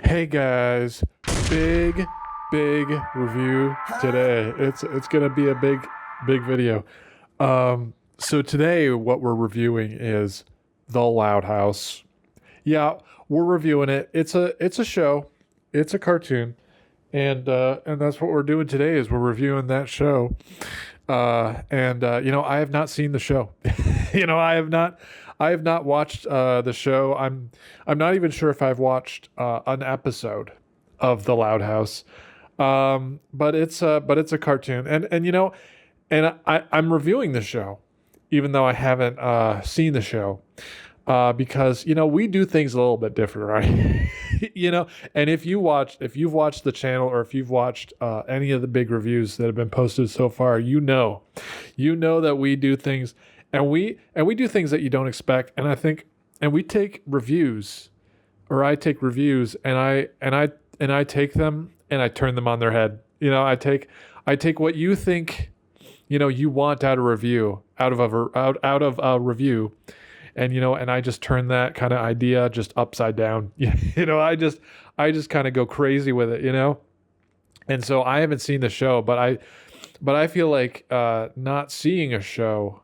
Hey guys, big review today. It's gonna be a big video. So today what we're reviewing is The Loud House. Yeah, we're reviewing it. It's a show, it's a cartoon, and that's what we're doing today is we're reviewing that show. I have not seen the show. I have not watched the show. I'm not even sure if I've watched an episode of The Loud House. But it's a cartoon, and I'm reviewing the show, even though I haven't seen the show, because we do things a little bit different, right? And if you've watched the channel, or if you've watched any of the big reviews that have been posted so far, you know that we do things, and we do things that you don't expect. And we take reviews, or I take reviews, and I take them and I turn them on their head. I take what you think, you want out of a review, and I just turn that kind of idea just upside down. I just kind of go crazy with it. And so I haven't seen the show, but I feel like not seeing a show,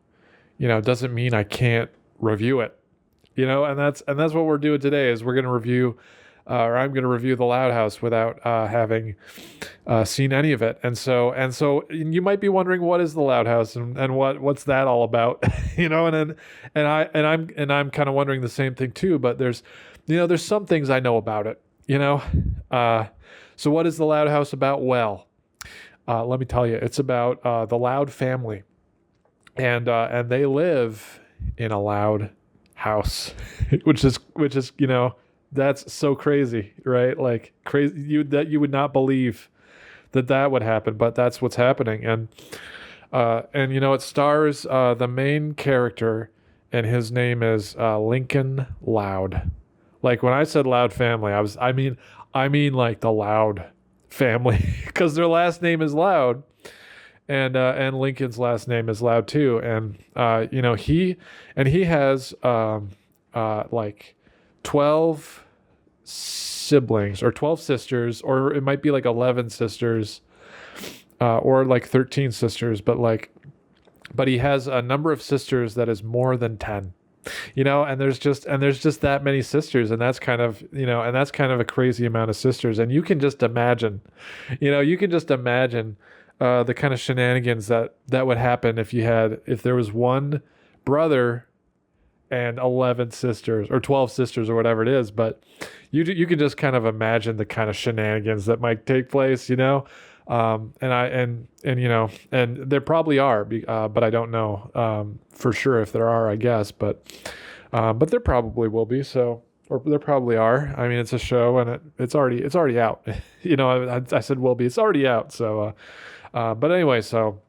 doesn't mean I can't review it. And that's what we're doing today is we're going to review, or I'm going to review The Loud House without having seen any of it. And so you might be wondering, what is The Loud House, and what's that all about? I'm kind of wondering the same thing too, but there's some things I know about it. So what is The Loud House about? Well, let me tell you, it's about the Loud family, and they live in a loud house, which is that's so crazy, right? Like crazy, you would not believe that would happen, but that's what's happening. And it stars the main character, and his name is Lincoln Loud. Like when I said Loud family, I mean like the Loud family, because their last name is Loud, and Lincoln's last name is Loud too. And he has like 12 siblings, or 12 sisters, or it might be like 11 sisters, or like 13 sisters, but he has a number of sisters that is more than 10. And there's just that many sisters, and that's kind of a crazy amount of sisters. And you can just imagine the kind of shenanigans that would happen if there was one brother and 11 sisters, or 12 sisters, or whatever it is. But you can just kind of imagine the kind of shenanigans that might take place. And there probably are, but I don't know for sure if there are, I guess, but there probably will be. So, or there probably are. I mean, it's a show, and it's already out. I said will be. It's already out. So, but anyway, so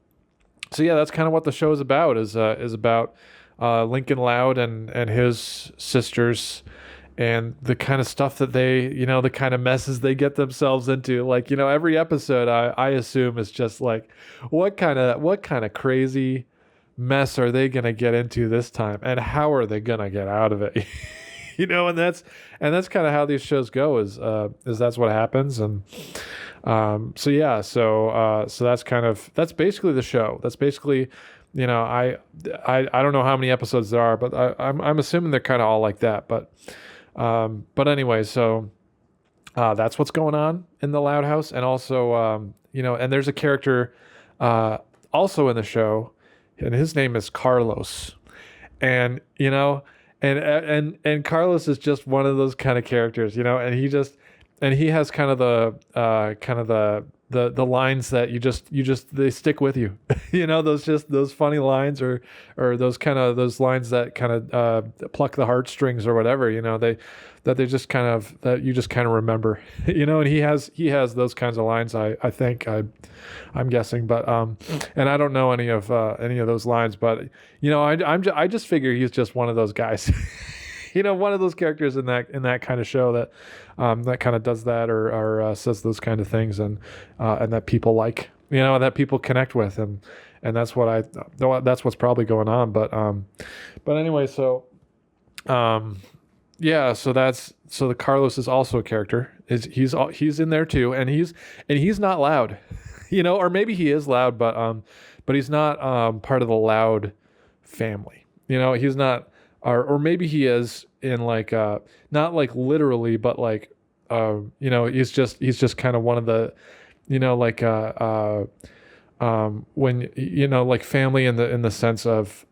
yeah, that's kind of what the show is about. Is about Lincoln Loud and his sisters, and the kind of stuff that they, the kind of messes they get themselves into. Like, every episode I assume is just like, what kind of crazy mess are they going to get into this time, and how are they going to get out of it? And that's kind of how these shows go, is that's what happens. And so that's basically the show. That's basically, I don't know how many episodes there are, but I'm assuming they're kind of all like that. But anyway, so that's what's going on in The Loud House. And also, and there's a character also in the show, and his name is Carlos. And and Carlos is just one of those kind of characters, and he has kind of the lines that they stick with you. Those funny lines, or those lines that kind of pluck the heartstrings, or whatever, that you just kind of remember. And he has those kinds of lines. I think I'm guessing, but and I don't know any of those lines, but I just figure he's just one of those guys. One of those characters in that kind of show that kind of does that, or says those kind of things, and that people like, that people connect with, and that's what's probably going on. But anyway, so yeah, so the Carlos is also a character. He's in there too, and he's not loud, or maybe he is loud, but he's not part of the loud family. He's not, or maybe he is in like not like literally, but like he's just kind of one of the, like when like family in the sense of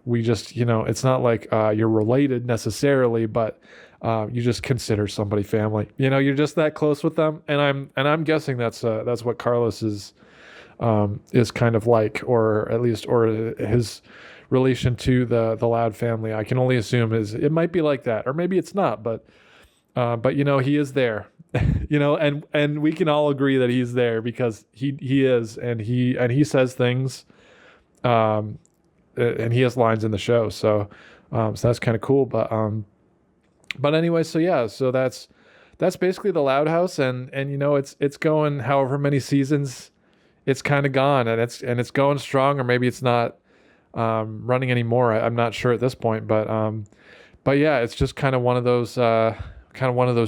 we just it's not like you're related necessarily, but you just consider somebody family. You're just that close with them, and I'm guessing that's what Carlos is kind of like, or at least, or his relation to the Loud family. I can only assume it might be like that, or maybe it's not, but he is there. And we can all agree that he's there because he is, and he says things, and he has lines in the show, so that's kind of cool. But anyway, so yeah, so that's basically the Loud House, and it's going however many seasons it's kind of gone, and it's going strong, or maybe it's not running anymore. I'm not sure at this point, but yeah, it's just kind of one of those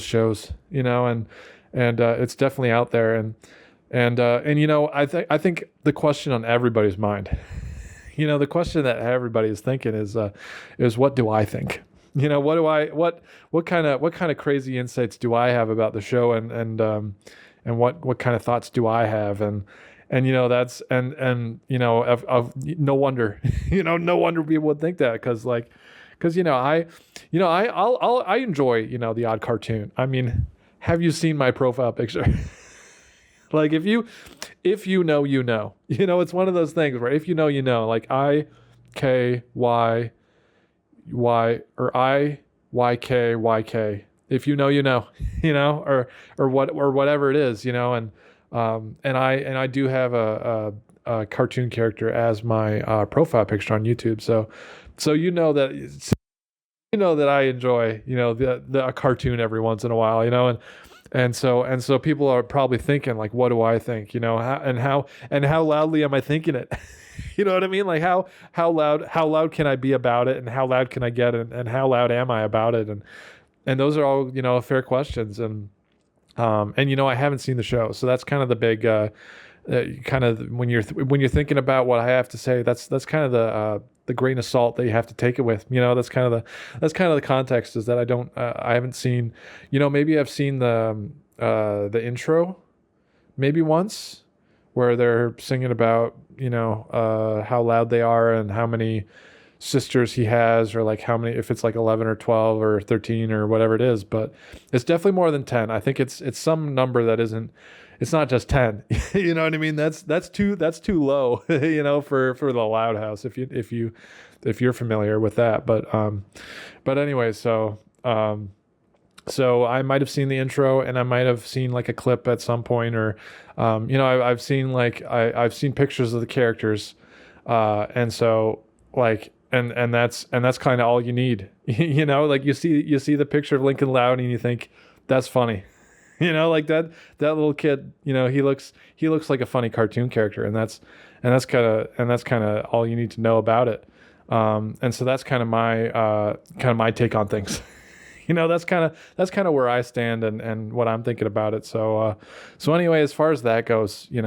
shows, and it's definitely out there, and I think the question on everybody's mind, the question that everybody is thinking is what do I think? What kind of crazy insights do I have about the show, and what kind of thoughts do I have, and that's of no wonder no wonder people would think that, because I enjoy the odd cartoon. I mean, have you seen my profile picture? Like, if you it's one of those things where if like IKYY or IYKYK. If you know, or whatever it is, and I do have a cartoon character as my profile picture on YouTube. So that I enjoy a cartoon every once in a while, and so people are probably thinking, like, what do I think, how loudly am I thinking it? You know what I mean? Like, how loud can I be about it, and how loud can I get it, and how loud am I about it? And those are all fair questions, and I haven't seen the show, so that's kind of the big kind of when you're thinking about what I have to say, that's kind of the grain of salt that you have to take it with. That's kind of the context, is that I haven't seen, maybe I've seen the intro maybe once, where they're singing about how loud they are and how many sisters he has, or like how many, if it's like 11 or 12 or 13 or whatever it is, but it's definitely more than 10. I think it's some number that isn't, it's not just 10. You know what I mean? That's too low, for the Loud House, if you're familiar with that. But anyway, so I might have seen the intro, and I might have seen like a clip at some point, or I've seen I've seen pictures of the characters, and so like and that's kind of all you need. Like you see the picture of Lincoln Loud, and you think that's funny. Like that little kid, he looks like a funny cartoon character, and that's kind of all you need to know about it. And so that's kind of my take on things. That's kind of where I stand, and what I'm thinking about it. So anyway, as far as that goes, in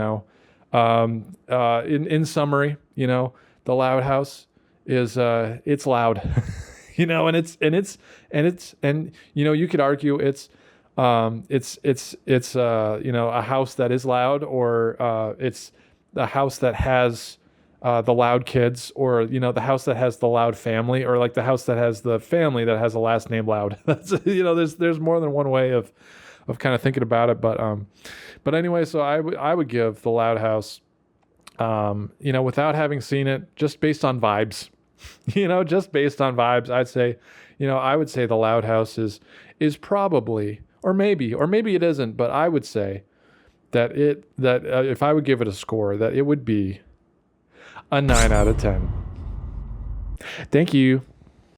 summary, the Loud House is it's loud, and you could argue it's a house that is loud, or it's the house that has the loud kids, or the house that has the loud family, or like the house that has the family that has a last name Loud. That's there's more than one way of kind of thinking about it, but anyway, so I would give the Loud House, without having seen it, just based on vibes, just based on vibes, I'd say, I would say the Loud House is probably, or maybe it isn't, but I would say that if I would give it a score, that it would be a 9 out of 10. Thank you.